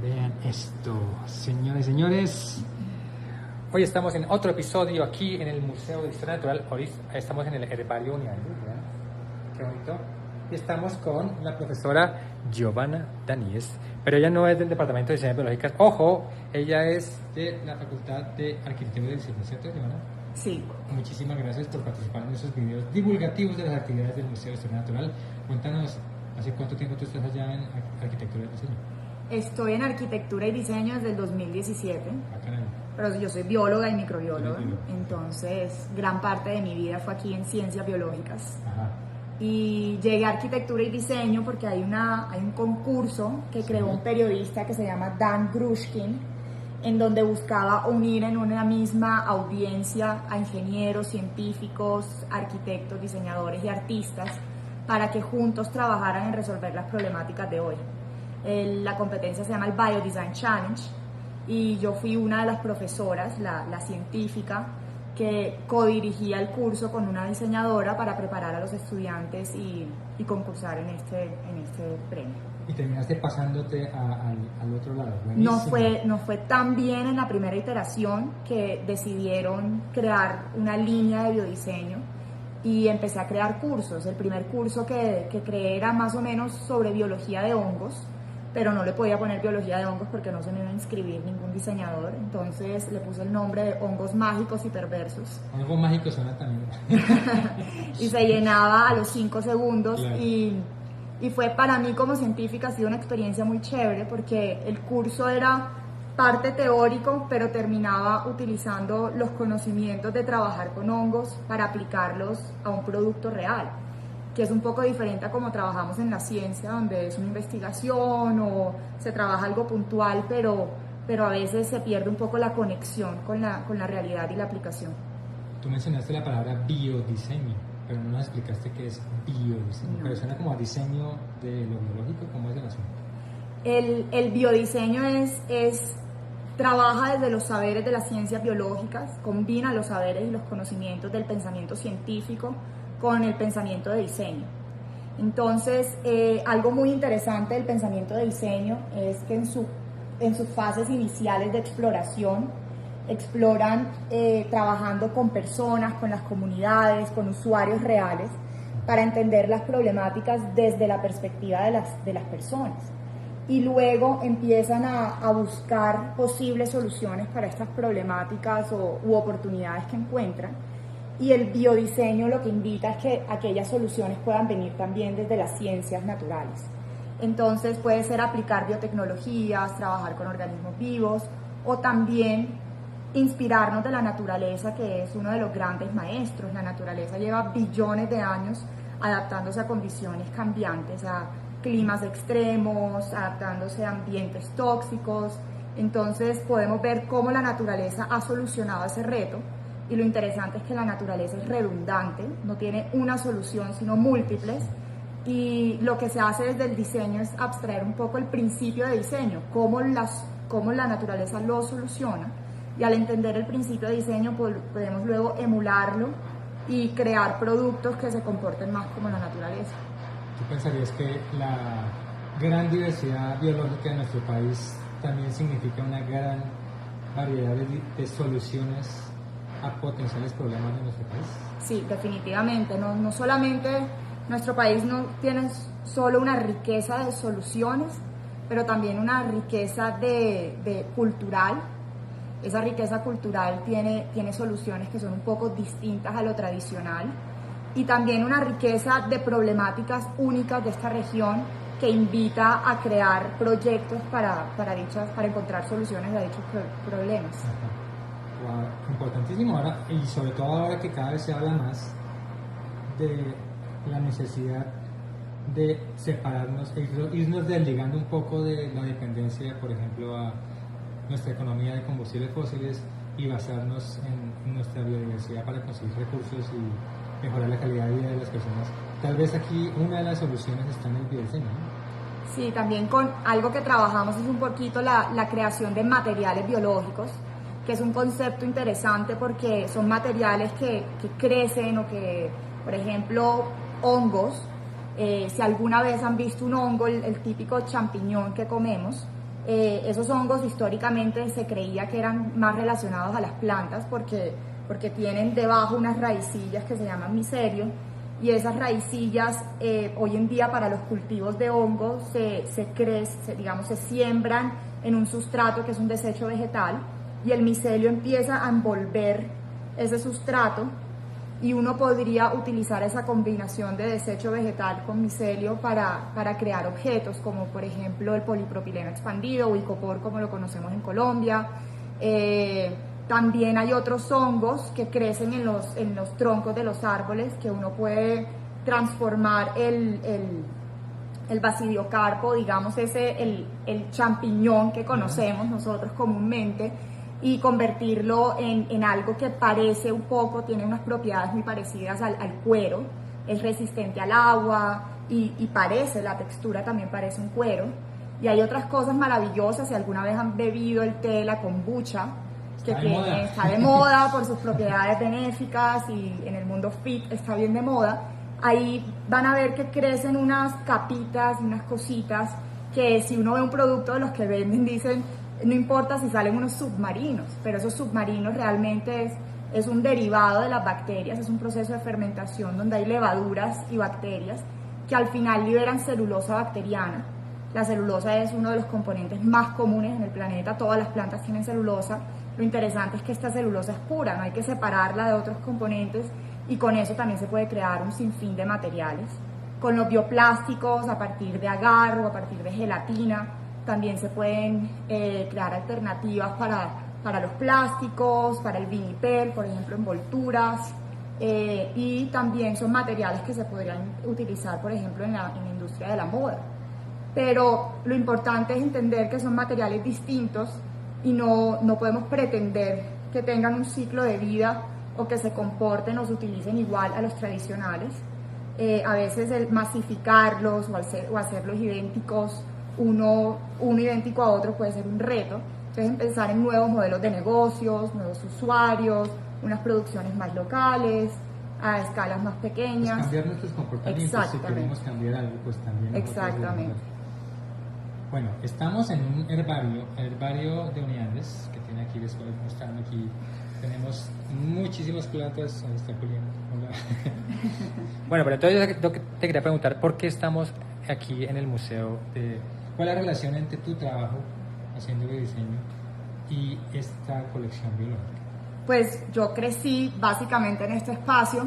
Vean esto, señores y señores. Hoy estamos en otro episodio aquí en el Museo de Historia Natural. Hoy estamos en el Herbario Uniandu, ¿verdad? Qué bonito. Y estamos con la profesora Giovanna Daníez, pero ella no es del Departamento de Ciencias Biológicas. Ojo, ella es de la Facultad de Arquitectura y Diseño, ¿cierto, Giovanna? Sí. Muchísimas gracias por participar en esos videos divulgativos de las actividades del Museo de Historia Natural. Cuéntanos, ¿hace cuánto tiempo tú estás allá en Arquitectura y Diseño? Estoy en arquitectura y diseño desde el 2017, Bacán. pero yo soy bióloga y microbióloga, entonces gran parte de mi vida fue aquí en ciencias biológicas. Ajá. Y llegué a arquitectura y diseño porque hay un concurso que creó un periodista que se llama Dan Grushkin, en donde buscaba unir en una misma audiencia a ingenieros, científicos, arquitectos, diseñadores y artistas para que juntos trabajaran en resolver las problemáticas de hoy. La competencia se llama el Biodesign Challenge y yo fui una de las profesoras, la científica, que codirigía el curso con una diseñadora para preparar a los estudiantes y concursar en este premio. Y terminaste pasándote al otro lado. No fue tan bien en la primera iteración que decidieron crear una línea de biodiseño y empecé a crear cursos. El primer curso que creé era más o menos sobre biología de hongos, pero no le podía poner biología de hongos porque no se me iba a inscribir ningún diseñador, entonces le puse el nombre de hongos mágicos y perversos. Hongos mágicos suena también. Y se llenaba a los 5 segundos, claro. y fue para mí como científica, ha sido una experiencia muy chévere porque el curso era parte teórico, pero terminaba utilizando los conocimientos de trabajar con hongos para aplicarlos a un producto real, que es un poco diferente a como trabajamos en la ciencia, donde es una investigación o se trabaja algo puntual, pero a veces se pierde un poco la conexión con la realidad y la aplicación. Tú mencionaste la palabra biodiseño, pero no nos explicaste qué es biodiseño. No. Pero suena como a diseño de lo biológico. ¿Cómo es el asunto? El biodiseño trabaja desde los saberes de las ciencias biológicas, combina los saberes y los conocimientos del pensamiento científico con el pensamiento de diseño. Entonces, algo muy interesante del pensamiento de diseño es que en sus fases iniciales de exploración, exploran trabajando con personas, con las comunidades, con usuarios reales, para entender las problemáticas desde la perspectiva de las personas. Y luego empiezan a buscar posibles soluciones para estas problemáticas u oportunidades que encuentran. Y el biodiseño lo que invita es que aquellas soluciones puedan venir también desde las ciencias naturales. Entonces puede ser aplicar biotecnologías, trabajar con organismos vivos o también inspirarnos de la naturaleza, que es uno de los grandes maestros. La naturaleza lleva billones de años adaptándose a condiciones cambiantes, a climas extremos, adaptándose a ambientes tóxicos. Entonces podemos ver cómo la naturaleza ha solucionado ese reto. Y lo interesante es que la naturaleza es redundante, no tiene una solución, sino múltiples. Y lo que se hace desde el diseño es abstraer un poco el principio de diseño, cómo la naturaleza lo soluciona. Y al entender el principio de diseño, podemos luego emularlo y crear productos que se comporten más como la naturaleza. ¿Tú pensarías que la gran diversidad biológica de nuestro país también significa una gran variedad de soluciones a potenciales problemas de nuestro país? Sí, definitivamente. No solamente nuestro país no tiene solo una riqueza de soluciones, pero también una riqueza de cultural. Esa riqueza cultural tiene soluciones que son un poco distintas a lo tradicional y también una riqueza de problemáticas únicas de esta región que invita a crear proyectos para encontrar soluciones a dichos problemas. Ajá. Wow, importantísimo ahora, y sobre todo ahora que cada vez se habla más de la necesidad de separarnos, irnos desligando un poco de la dependencia, por ejemplo, a nuestra economía de combustibles fósiles y basarnos en nuestra biodiversidad para conseguir recursos y mejorar la calidad de vida de las personas. Tal vez aquí una de las soluciones está en el biodiseño, ¿no? Sí, también con algo que trabajamos es un poquito la creación de materiales biológicos, que es un concepto interesante porque son materiales que crecen o que, por ejemplo, hongos. Si alguna vez han visto un hongo, el típico champiñón que comemos, Esos hongos históricamente se creía que eran más relacionados a las plantas porque tienen debajo unas raicillas que se llaman micelio, y esas raicillas hoy en día para los cultivos de hongos se siembran en un sustrato que es un desecho vegetal, y el micelio empieza a envolver ese sustrato, y uno podría utilizar esa combinación de desecho vegetal con micelio para crear objetos, como por ejemplo el polipropileno expandido o icopor, como lo conocemos en Colombia. También hay otros hongos que crecen en los troncos de los árboles, que uno puede transformar el basidiocarpo, digamos el champiñón que conocemos nosotros comúnmente, y convertirlo en algo que parece un poco, tiene unas propiedades muy parecidas al cuero, es resistente al agua y parece, la textura también parece un cuero. Y hay otras cosas maravillosas, si alguna vez han bebido el té de la kombucha, que está de moda por sus propiedades benéficas, y en el mundo fit está bien de moda. Ahí van a ver que crecen unas capitas, unas cositas, que si uno ve un producto de los que venden, dicen, no importa si salen unos submarinos, pero esos submarinos realmente es un derivado de las bacterias, es un proceso de fermentación donde hay levaduras y bacterias que al final liberan celulosa bacteriana. La celulosa es uno de los componentes más comunes en el planeta, todas las plantas tienen celulosa. Lo interesante es que esta celulosa es pura, no hay que separarla de otros componentes, y con eso también se puede crear un sinfín de materiales. Con los bioplásticos, a partir de agar o a partir de gelatina, también se pueden crear alternativas para los plásticos, para el vinipel, por ejemplo, envolturas, y también son materiales que se podrían utilizar, por ejemplo, en la industria de la moda. Pero lo importante es entender que son materiales distintos y no podemos pretender que tengan un ciclo de vida o que se comporten o se utilicen igual a los tradicionales. A veces el masificarlos o hacerlos idénticos, uno idéntico a otro, puede ser un reto. Entonces pensar en nuevos modelos de negocios, nuevos usuarios, unas producciones más locales, a escalas más pequeñas. Pues cambiar nuestros comportamientos, si queremos cambiar algo, pues también. Exactamente. Bueno, estamos en un herbario de unidades que tiene aquí, les estoy mostrando aquí. Tenemos muchísimas plantas. Ahí está Julián. Hola. Bueno, pero entonces yo te quería preguntar, ¿por qué estamos aquí en el museo? ¿Cuál es la relación entre tu trabajo haciendo biodiseño y esta colección biológica? Pues yo crecí básicamente en este espacio.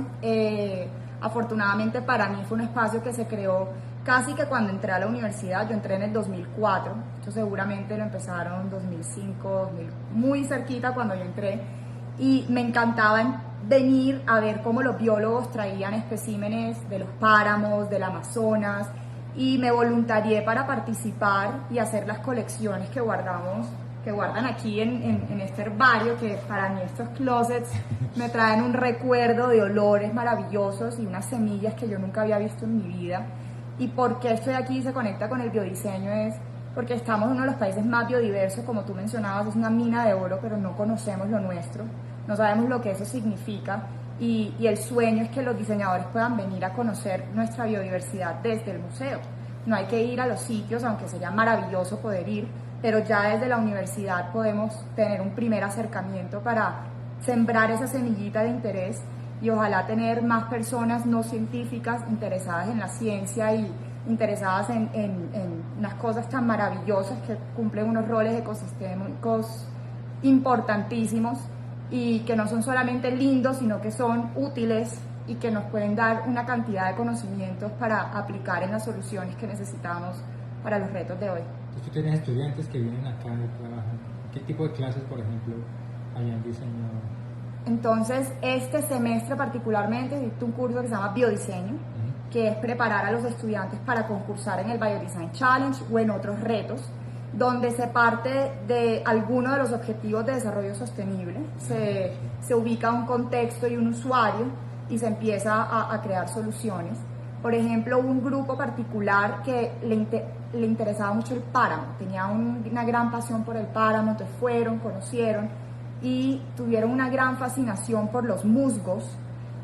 Afortunadamente para mí fue un espacio que se creó casi que cuando entré a la universidad. Yo entré en el 2004, esto seguramente lo empezaron en 2005, 2000, muy cerquita cuando yo entré, y me encantaba venir a ver cómo los biólogos traían especímenes de los páramos, del Amazonas, y me voluntarié para participar y hacer las colecciones que guardan aquí en este herbario, que para mí estos closets me traen un recuerdo de olores maravillosos y unas semillas que yo nunca había visto en mi vida. Y por qué estoy aquí y se conecta con el biodiseño es porque estamos en uno de los países más biodiversos, como tú mencionabas, es una mina de oro, pero no conocemos lo nuestro, no sabemos lo que eso significa, y el sueño es que los diseñadores puedan venir a conocer nuestra biodiversidad desde el museo. No hay que ir a los sitios, aunque sería maravilloso poder ir, pero ya desde la universidad podemos tener un primer acercamiento para sembrar esa semillita de interés, y ojalá tener más personas no científicas interesadas en la ciencia y interesadas en unas cosas tan maravillosas que cumplen unos roles ecosistémicos importantísimos y que no son solamente lindos, sino que son útiles y que nos pueden dar una cantidad de conocimientos para aplicar en las soluciones que necesitamos para los retos de hoy. Entonces, tú tienes estudiantes que vienen acá y trabajan. ¿Qué tipo de clases, por ejemplo, hayan diseñado? Entonces, este semestre particularmente existe un curso que se llama Biodiseño, que es preparar a los estudiantes para concursar en el Biodesign Challenge o en otros retos, donde se parte de alguno de los objetivos de desarrollo sostenible, se ubica un contexto y un usuario y se empieza a crear soluciones. Por ejemplo, un grupo particular que le interesaba mucho el páramo, tenía una gran pasión por el páramo, entonces fueron, conocieron y tuvieron una gran fascinación por los musgos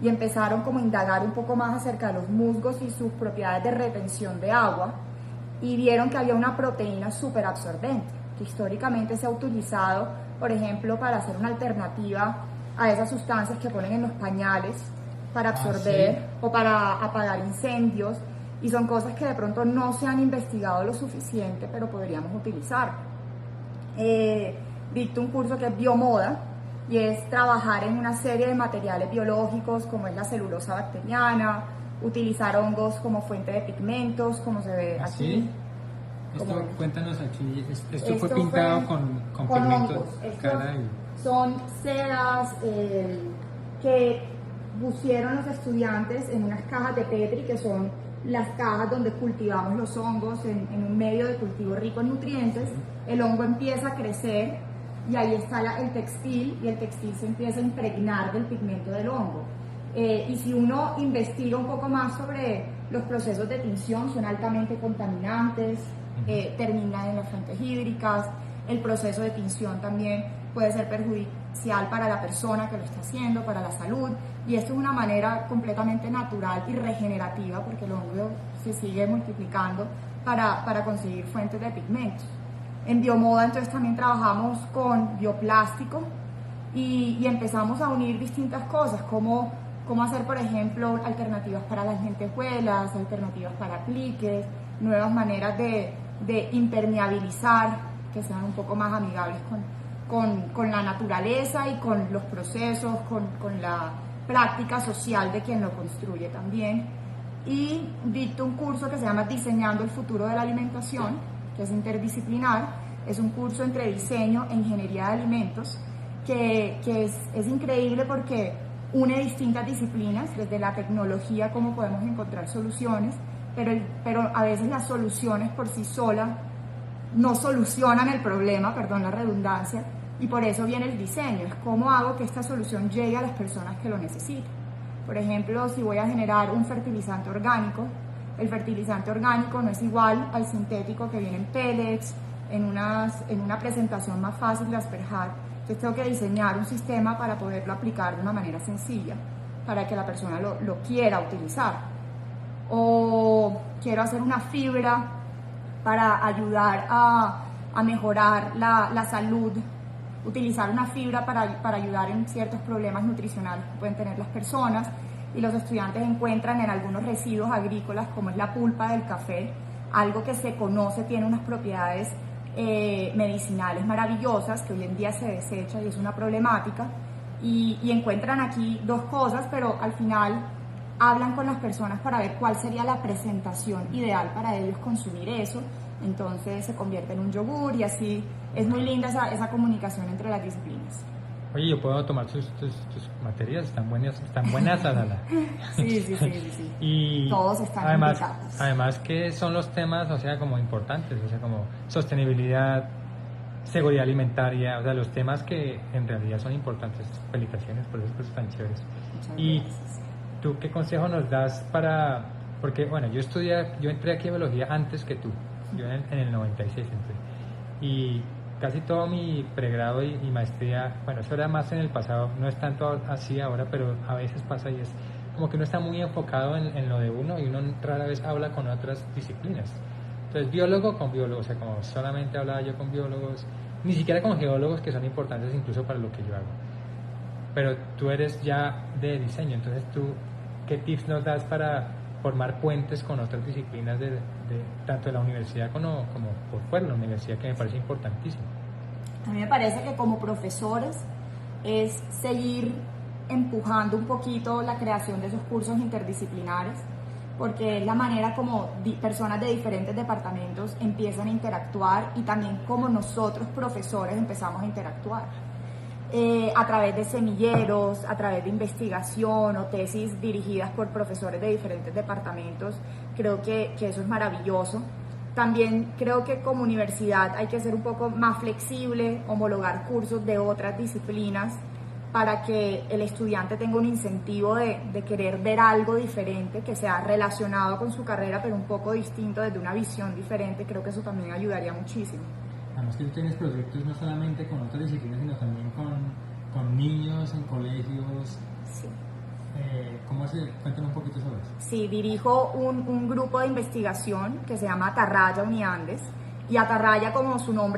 y empezaron como a indagar un poco más acerca de los musgos y sus propiedades de retención de agua, y vieron que había una proteína súper absorbente. que históricamente se ha utilizado, por ejemplo, para hacer una alternativa a esas sustancias que ponen en los pañales para absorber ¿sí? o para apagar incendios, y son cosas que de pronto no se han investigado lo suficiente, pero podríamos utilizar. Dicto un curso que es biomoda, y es trabajar en una serie de materiales biológicos como es la celulosa bacteriana, utilizar hongos como fuente de pigmentos, como se ve aquí. ¿Sí? Esto, Como- cuéntanos aquí, esto fue Esto pintado fue con con pigmentos, hongos. Estos cara y... son sedas que pusieron los estudiantes en unas cajas de Petri, que son las cajas donde cultivamos los hongos en un medio de cultivo rico en nutrientes. El hongo empieza a crecer y ahí está el textil, y el textil se empieza a impregnar del pigmento del hongo. Y si uno investiga un poco más sobre los procesos de tinción, son altamente contaminantes, terminan en las fuentes hídricas. El proceso de tinción también puede ser perjudicial para la persona que lo está haciendo, para la salud, y esto es una manera completamente natural y regenerativa, porque el hongo se sigue multiplicando para conseguir fuentes de pigmentos. En biomoda entonces también trabajamos con bioplástico y empezamos a unir distintas cosas, como hacer, por ejemplo, alternativas para las lentejuelas, alternativas para apliques, nuevas maneras de impermeabilizar, que sean un poco más amigables con la naturaleza y con los procesos, con la práctica social de quien lo construye también. Y dicto un curso que se llama Diseñando el futuro de la alimentación, que es interdisciplinar. Es un curso entre diseño e ingeniería de alimentos, que es increíble porque une distintas disciplinas, desde la tecnología, cómo podemos encontrar soluciones, pero a veces las soluciones por sí solas no solucionan el problema, perdón la redundancia, y por eso viene el diseño, es cómo hago que esta solución llegue a las personas que lo necesitan. Por ejemplo, si voy a generar un fertilizante orgánico, el fertilizante orgánico no es igual al sintético que viene en pellets, en una presentación más fácil de asperjar. Entonces tengo que diseñar un sistema para poderlo aplicar de una manera sencilla, para que la persona lo quiera utilizar. O quiero hacer una fibra para ayudar a mejorar la salud, utilizar una fibra para ayudar en ciertos problemas nutricionales que pueden tener las personas, y los estudiantes encuentran en algunos residuos agrícolas, como es la pulpa del café, algo que se conoce tiene unas propiedades medicinales maravillosas, que hoy en día se desecha y es una problemática, y encuentran aquí dos cosas, pero al final hablan con las personas para ver cuál sería la presentación ideal para ellos consumir eso. Entonces se convierte en un yogur, y así es muy linda esa comunicación entre las disciplinas. Oye, ¿yo puedo tomar tus materias? Están buenas, Adala. Sí. Y todos están además, invitados. además que son los temas, o sea, como importantes, o sea, como sostenibilidad, seguridad alimentaria, o sea, los temas que en realidad son importantes. Felicitaciones por esos cursos tan chéveres. Muchas Y gracias. ¿tú qué consejo nos das porque bueno, yo entré aquí a biología antes que tú, yo en el 96 entré, y casi todo mi pregrado y maestría, bueno, eso era más en el pasado, no es tanto así ahora, pero a veces pasa, y es como que uno está muy enfocado en lo de uno, y uno rara vez habla con otras disciplinas. Entonces, biólogo con biólogo, o sea, como solamente hablaba yo con biólogos, ni siquiera con geólogos, que son importantes incluso para lo que yo hago. Pero tú eres ya de diseño, entonces tú, ¿qué tips nos das para formar puentes con otras disciplinas tanto de la universidad como por fuera de la universidad, que me parece importantísimo? A mí me parece que como profesores es seguir empujando un poquito la creación de esos cursos interdisciplinares, porque es la manera como personas de diferentes departamentos empiezan a interactuar, y también como nosotros profesores empezamos a interactuar. A través de semilleros, a través de investigación o tesis dirigidas por profesores de diferentes departamentos, creo que eso es maravilloso. También creo que como universidad hay que ser un poco más flexible, homologar cursos de otras disciplinas para que el estudiante tenga un incentivo de querer ver algo diferente, que sea relacionado con su carrera, pero un poco distinto, desde una visión diferente. Creo que eso también ayudaría muchísimo. Además que tú tienes proyectos no solamente con otras disciplinas, sino también con niños en colegios. Sí. Cuéntame un poquito sobre eso. Sí, dirijo un grupo de investigación que se llama Atarraya Uniandes, y Atarraya, como su nombre